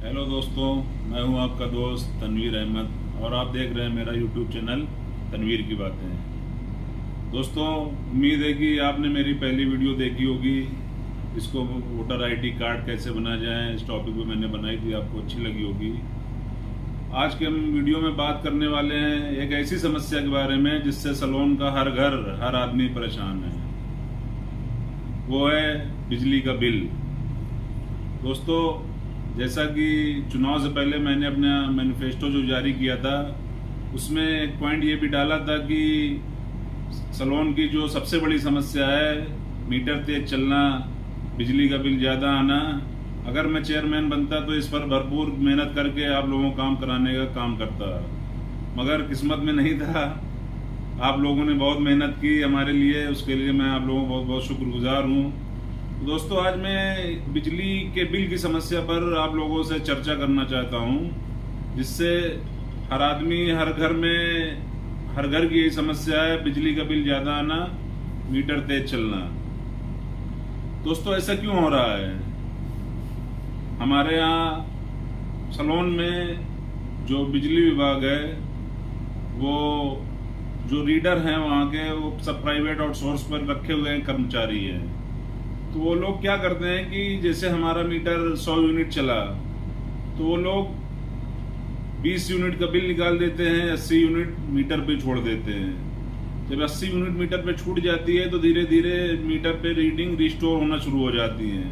Hello दोस्तों, मैं हूं आपका दोस्त तनवीर अहमद और आप देख रहे हैं मेरा यूट्यूब चैनल तनवीर की बातें। दोस्तों, उम्मीद है कि आपने मेरी पहली वीडियो देखी होगी। इसको वोटर आईडी कार्ड कैसे बनाया जाए, इस टॉपिक पे मैंने बनाई थी, आपको अच्छी लगी होगी। आज के हम वीडियो में बात करने वाले हैं एक ऐसी समस्या के बारे में जिससे सलोन का हर घर, हर आदमी परेशान है। वो है बिजली का बिल। दोस्तों, जैसा कि चुनाव से पहले मैंने अपना मैनिफेस्टो जो जारी किया था, उसमें एक पॉइंट ये भी डाला था कि सलोन की जो सबसे बड़ी समस्या है, मीटर तेज चलना, बिजली का बिल ज़्यादा आना। अगर मैं चेयरमैन बनता तो इस पर भरपूर मेहनत करके आप लोगों को काम कराने का काम करता, मगर किस्मत में नहीं था। आप लोगों ने बहुत मेहनत की हमारे लिए, उसके लिए मैं आप लोगों को बहुत बहुत शुक्रगुजार हूँ। दोस्तों, आज मैं बिजली के बिल की समस्या पर आप लोगों से चर्चा करना चाहता हूं, जिससे हर आदमी, हर घर की यही समस्या है, बिजली का बिल ज्यादा आना, मीटर तेज चलना। दोस्तों, ऐसा क्यों हो रहा है? हमारे यहाँ सलोन में जो बिजली विभाग है, वो जो रीडर हैं वहाँ के, वो सब प्राइवेट आउटसोर्स पर रखे हुए हैं कर्मचारी हैं। तो वो लोग क्या करते हैं कि जैसे हमारा मीटर 100 यूनिट चला, तो वो लोग 20 यूनिट का बिल निकाल देते हैं, 80 यूनिट मीटर पे छोड़ देते हैं। जब 80 यूनिट मीटर पे छूट जाती है तो धीरे धीरे मीटर पे रीडिंग रिस्टोर होना शुरू हो जाती है।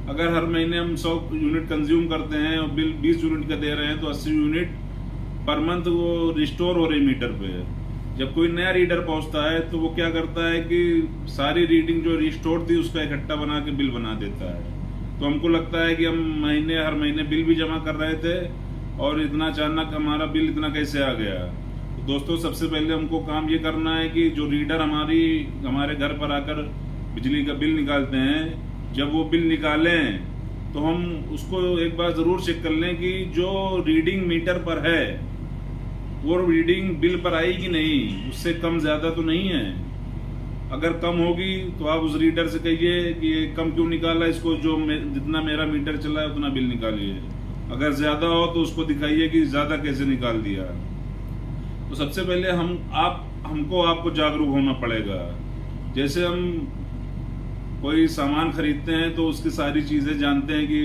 अगर हर महीने हम 100 यूनिट कंज्यूम करते हैं और बिल 20 यूनिट का दे रहे हैं, तो 80 यूनिट पर मंथ वो रिस्टोर हो रही मीटर पे। जब कोई नया रीडर पहुंचता है तो वो क्या करता है कि सारी रीडिंग जो रिस्टोर थी उसका इकट्ठा बना के बिल बना देता है। तो हमको लगता है कि हम हर महीने बिल भी जमा कर रहे थे और इतना अचानक हमारा बिल इतना कैसे आ गया। तो दोस्तों, सबसे पहले हमको काम ये करना है कि जो रीडर हमारे घर पर आकर बिजली का बिल निकालते हैं, जब वो बिल निकालें तो हम उसको एक बार जरूर चेक कर लें कि जो रीडिंग मीटर पर है वो रीडिंग बिल पर आई कि नहीं, उससे कम ज्यादा तो नहीं है। अगर कम होगी तो आप उस रीडर से कहिए कि ये कम क्यों निकाला, इसको जितना मेरा मीटर चला है उतना बिल निकालिए। अगर ज्यादा हो तो उसको दिखाइए कि ज्यादा कैसे निकाल दिया। तो सबसे पहले आपको जागरूक होना पड़ेगा। जैसे हम कोई सामान खरीदते हैं तो उसकी सारी चीजें जानते हैं कि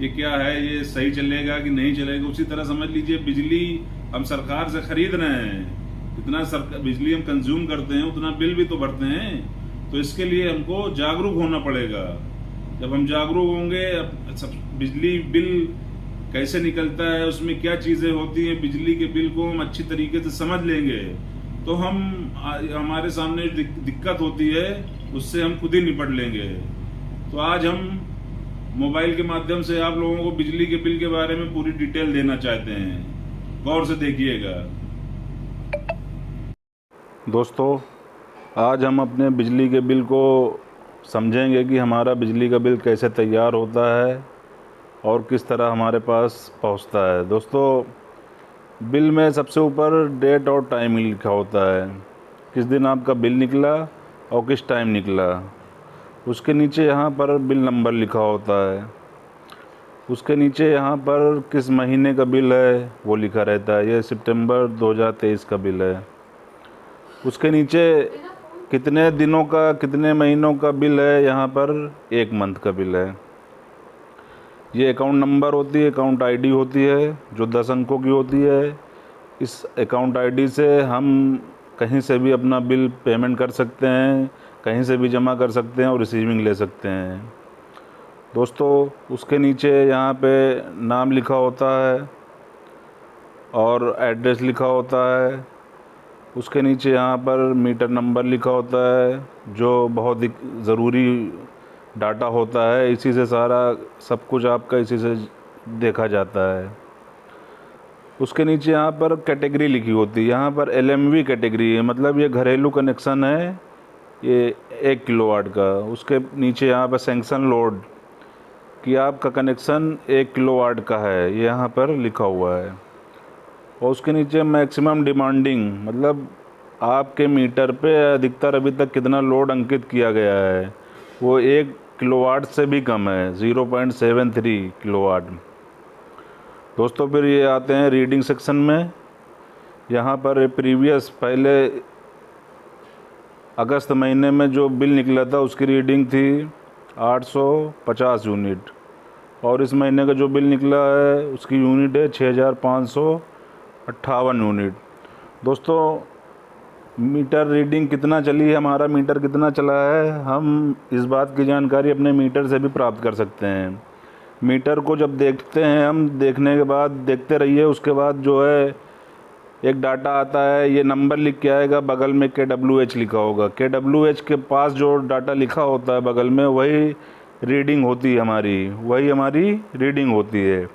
ये क्या है, ये सही चलेगा कि नहीं चलेगा। उसी तरह समझ लीजिए, बिजली हम सरकार से खरीद रहे हैं, जितना बिजली हम कंज्यूम करते हैं उतना बिल भी तो भरते हैं। तो इसके लिए हमको जागरूक होना पड़ेगा। जब हम जागरूक होंगे, बिजली बिल कैसे निकलता है, उसमें क्या चीजें होती हैं, बिजली के बिल को हम अच्छी तरीके से समझ लेंगे, तो हमारे सामने दिक्कत होती है उससे हम खुद ही निपट लेंगे। तो आज हम मोबाइल के माध्यम से आप लोगों को बिजली के बिल के बारे में पूरी डिटेल देना चाहते हैं, गौर से देखिएगा। दोस्तों, आज हम अपने बिजली के बिल को समझेंगे कि हमारा बिजली का बिल कैसे तैयार होता है और किस तरह हमारे पास पहुंचता है। दोस्तों, बिल में सबसे ऊपर डेट और टाइम लिखा होता है, किस दिन आपका बिल निकला और किस टाइम निकला। उसके नीचे यहाँ पर बिल नंबर लिखा होता है। उसके नीचे यहाँ पर किस महीने का बिल है वो लिखा रहता है। ये सितंबर 2023 का बिल है। उसके नीचे कितने दिनों का, कितने महीनों का बिल है, यहाँ पर 1 मंथ का बिल है। ये अकाउंट नंबर होती है, अकाउंट आईडी होती है जो 10 अंकों की होती है। इस अकाउंट आईडी से हम कहीं से भी अपना बिल पेमेंट कर सकते हैं, कहीं से भी जमा कर सकते हैं और रिसीविंग ले सकते हैं। दोस्तों, उसके नीचे यहाँ पे नाम लिखा होता है और एड्रेस लिखा होता है। उसके नीचे यहाँ पर मीटर नंबर लिखा होता है, जो बहुत ही ज़रूरी डाटा होता है। इसी से सारा सब कुछ आपका इसी से देखा जाता है। उसके नीचे यहाँ पर कैटेगरी लिखी होती है। यहाँ पर LMV कैटेगरी है, मतलब ये घरेलू कनेक्शन है, ये 1 किलोवाट का। उसके नीचे यहाँ पर सैंक्शन लोड कि आपका कनेक्शन 1 किलोवाट का है, ये यहाँ पर लिखा हुआ है। और उसके नीचे मैक्सिमम डिमांडिंग, मतलब आपके मीटर पे अधिकतर अभी तक कितना लोड अंकित किया गया है, वो 1 किलोवाट से भी कम है, 0.73 किलोवाट। दोस्तों फिर ये आते हैं रीडिंग सेक्शन में। यहाँ पर प्रीवियस पहले अगस्त महीने में जो बिल निकला था उसकी रीडिंग थी 850 यूनिट, और इस महीने का जो बिल निकला है उसकी यूनिट है 6558 यूनिट। दोस्तों मीटर रीडिंग कितना चली है, हमारा मीटर कितना चला है, हम इस बात की जानकारी अपने मीटर से भी प्राप्त कर सकते हैं। मीटर को जब देखते हैं हम, देखने के बाद देखते रहिए, उसके बाद जो है एक डाटा आता है, ये नंबर लिख के आएगा, बगल में KWH लिखा होगा। KWH के पास जो डाटा लिखा होता है बगल में, वही रीडिंग होती है हमारी, वही हमारी रीडिंग होती है।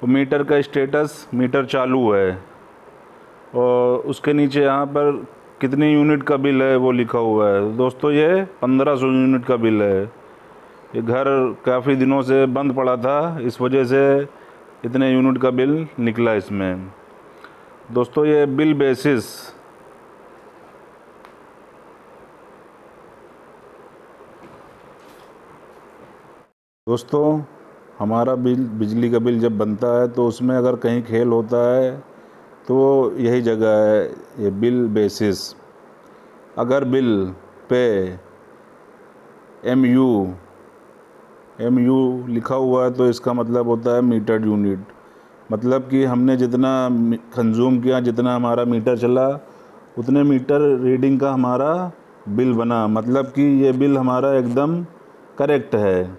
तो मीटर का स्टेटस, मीटर चालू है, और उसके नीचे यहाँ पर कितनी यूनिट का बिल है वो लिखा हुआ है। दोस्तों ये 1500 यूनिट का बिल है। ये घर काफ़ी दिनों से बंद पड़ा था, इस वजह से इतने यूनिट का बिल निकला इसमें। दोस्तों ये बिल बेसिस, दोस्तों हमारा बिजली का बिल जब बनता है तो उसमें अगर कहीं खेल होता है तो यही जगह है, ये बिल बेसिस। अगर बिल पे MU लिखा हुआ है तो इसका मतलब होता है मीटर्ड यूनिट, मतलब कि हमने जितना कंज्यूम किया, जितना हमारा मीटर चला, उतने मीटर रीडिंग का हमारा बिल बना, मतलब कि ये बिल हमारा एकदम करेक्ट है।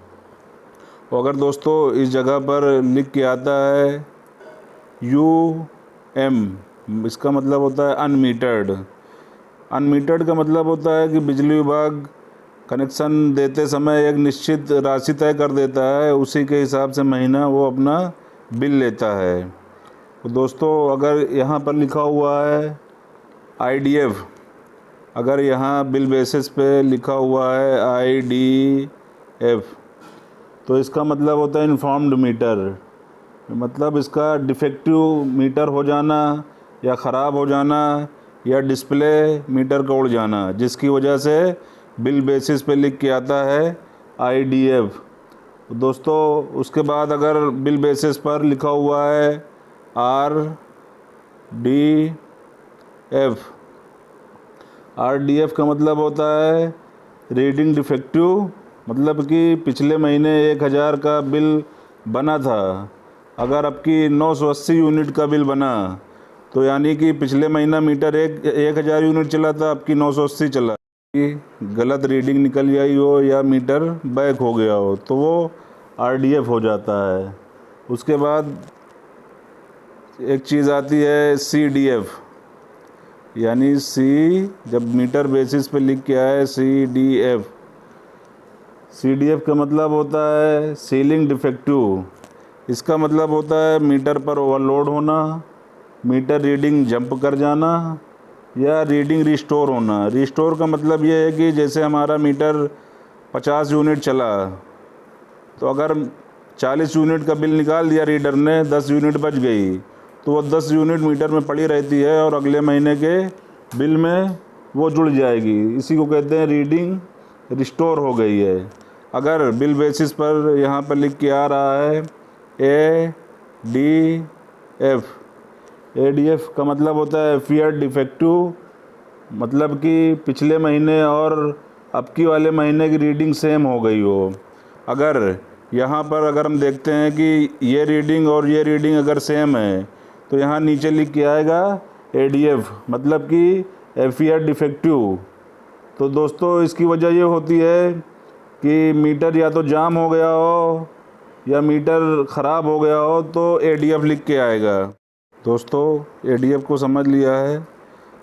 और अगर दोस्तों इस जगह पर लिख के आता है UM, इसका मतलब होता है अनमीटर्ड। अनमीटर्ड का मतलब होता है कि बिजली विभाग कनेक्शन देते समय एक निश्चित राशि तय कर देता है, उसी के हिसाब से महीना वो अपना बिल लेता है। तो दोस्तों अगर यहाँ पर लिखा हुआ है IDF, अगर यहाँ बिल बेसिस पे लिखा हुआ है IDF, तो इसका मतलब होता है इन्फॉर्म्ड मीटर, मतलब इसका डिफेक्टिव मीटर हो जाना या ख़राब हो जाना या डिस्प्ले मीटर का उड़ जाना, जिसकी वजह से बिल बेसिस पे लिख के आता है IDF। दोस्तों उसके बाद अगर बिल बेसिस पर लिखा हुआ है RDF का मतलब होता है रीडिंग डिफेक्टिव, मतलब कि पिछले महीने 1000 का बिल बना था, अगर आपकी 980 यूनिट का बिल बना, तो यानी कि पिछले महीना मीटर 1000 यूनिट चला था, आपकी 980 चला, गलत रीडिंग निकल आई हो या मीटर बैक हो गया हो तो वो RDF हो जाता है। उसके बाद एक चीज़ आती है CDF, यानी जब मीटर बेसिस पे लिख के आए CDF का मतलब होता है सीलिंग डिफेक्टिव। इसका मतलब होता है मीटर पर ओवरलोड होना, मीटर रीडिंग जंप कर जाना या रीडिंग रिस्टोर होना। रिस्टोर का मतलब ये है कि जैसे हमारा मीटर 50 यूनिट चला, तो अगर 40 यूनिट का बिल निकाल दिया रीडर ने, 10 यूनिट बच गई, तो वो 10 यूनिट मीटर में पड़ी रहती है और अगले महीने के बिल में वो जुड़ जाएगी। इसी को कहते हैं रीडिंग रिस्टोर हो गई है। अगर बिल बेसिस पर यहाँ पर लिख के आ रहा है ADF का मतलब होता है फियर डिफेक्टिव, मतलब कि पिछले महीने और अबकी वाले महीने की रीडिंग सेम हो गई हो। अगर यहाँ पर अगर हम देखते हैं कि ये रीडिंग और ये रीडिंग अगर सेम है, तो यहाँ नीचे लिख के आएगा ADF, मतलब कि फियर डिफेक्टिव। तो दोस्तों इसकी वजह ये होती है कि मीटर या तो जाम हो गया हो या मीटर ख़राब हो गया हो, तो ADF लिख के आएगा। दोस्तों ADF को समझ लिया है।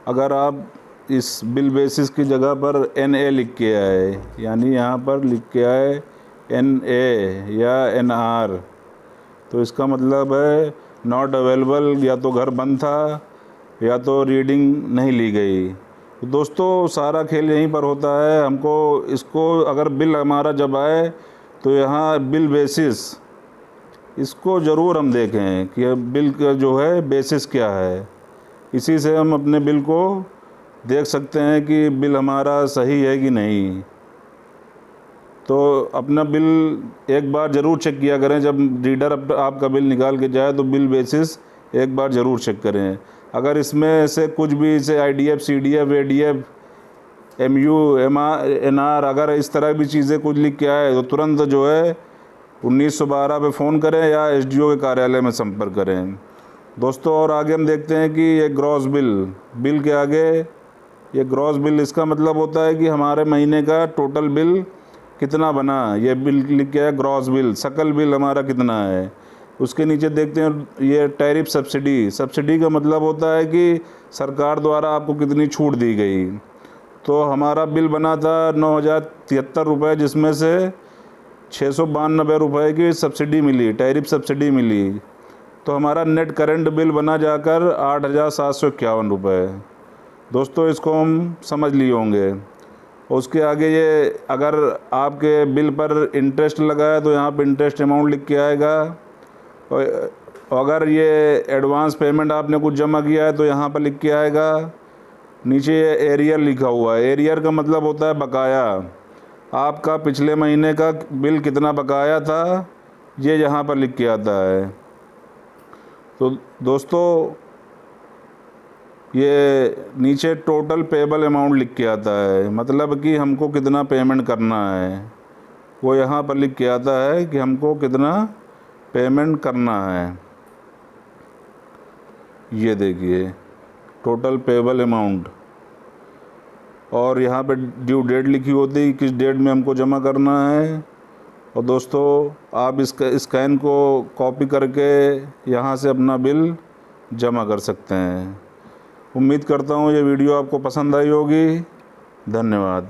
अगर आप इस बिल बेसिस की जगह पर NA लिख के आए, यानी यहाँ पर लिख के आए NA या NR, तो इसका मतलब है नॉट अवेलेबल, या तो घर बंद था या तो रीडिंग नहीं ली गई। तो दोस्तों सारा खेल यहीं पर होता है। हमको इसको अगर बिल हमारा जब आए तो यहाँ बिल बेसिस, इसको ज़रूर हम देखें कि बिल का जो है बेसिस क्या है। इसी से हम अपने बिल को देख सकते हैं कि बिल हमारा सही है कि नहीं। तो अपना बिल एक बार ज़रूर चेक किया करें। जब रीडर आपका बिल निकाल के जाए तो बिल बेसिस एक बार ज़रूर चेक करें। अगर इसमें से कुछ भी से IDF, CDF, ADF, MU, NR अगर इस तरह की चीज़ें कुछ लिख के आए तो तुरंत जो है 1912 पे फ़ोन करें या SDO के कार्यालय में संपर्क करें दोस्तों। और आगे हम देखते हैं कि ये ग्रॉस बिल के आगे ये ग्रॉस बिल, इसका मतलब होता है कि हमारे महीने का टोटल बिल कितना बना। ये बिल लिख के है ग्रॉस बिल, सकल बिल हमारा कितना है। उसके नीचे देखते हैं ये टैरिफ सब्सिडी का मतलब होता है कि सरकार द्वारा आपको कितनी छूट दी गई। तो हमारा बिल बना था 9,073 रुपये, जिसमें से 692 रुपये की सब्सिडी मिली, टैरिफ सब्सिडी मिली। तो हमारा नेट करंट बिल बना जाकर 8,751 रुपये दोस्तों। इसको हम समझ लिए होंगे। उसके आगे ये अगर आपके बिल पर इंटरेस्ट लगा है तो यहाँ पे इंटरेस्ट अमाउंट लिख के आएगा। और अगर ये एडवांस पेमेंट आपने कुछ जमा किया है तो यहाँ पर लिख के आएगा। नीचे ये एरियर लिखा हुआ है। एरियर का मतलब होता है बकाया। आपका पिछले महीने का बिल कितना बकाया था ये यहाँ पर लिख के आता है। तो दोस्तों ये नीचे टोटल पेबल अमाउंट लिख के आता है, मतलब कि हमको कितना पेमेंट करना है वो यहाँ पर लिख के आता है कि हमको कितना पेमेंट करना है। ये देखिए टोटल पेबल अमाउंट, और यहाँ पे ड्यू डेट लिखी होती है किस डेट में हमको जमा करना है। और दोस्तों आप इसका स्कैन को कॉपी करके यहाँ से अपना बिल जमा कर सकते हैं। उम्मीद करता हूँ ये वीडियो आपको पसंद आई होगी। धन्यवाद।